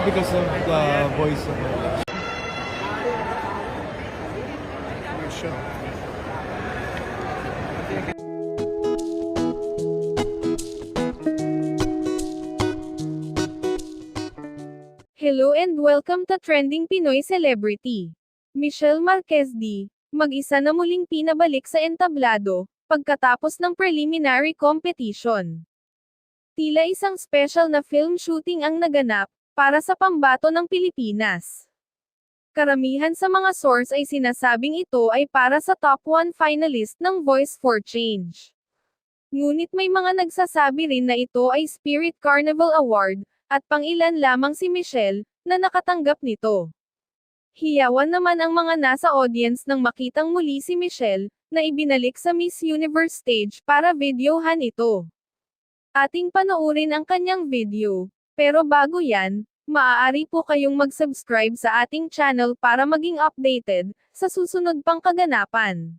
because of the voice of it. Show. Hello and welcome to Trending Pinoy Celebrity. Michelle Marquez D. Mag-isa na muling pinabalik sa entablado, pagkatapos ng preliminary competition. Tila isang special na film shooting ang naganap, para sa pambato ng Pilipinas. Karamihan sa mga source ay sinasabing ito ay para sa top 1 finalist ng Voice for Change. Ngunit may mga nagsasabi rin na ito ay Spirit Carnival Award, at pang-ilan lamang si Michelle, na nakatanggap nito. Hiyawan naman ang mga nasa audience nang makitang muli si Michelle, na ibinalik sa Miss Universe stage para videohan ito. Ating panoorin ang kanyang video. Pero bago yan, maaari po kayong mag-subscribe sa ating channel para maging updated, sa susunod pang kaganapan.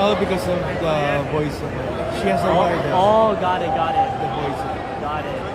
All because of the voice of it. She has a word. Oh, got it. The voice of it. Got it.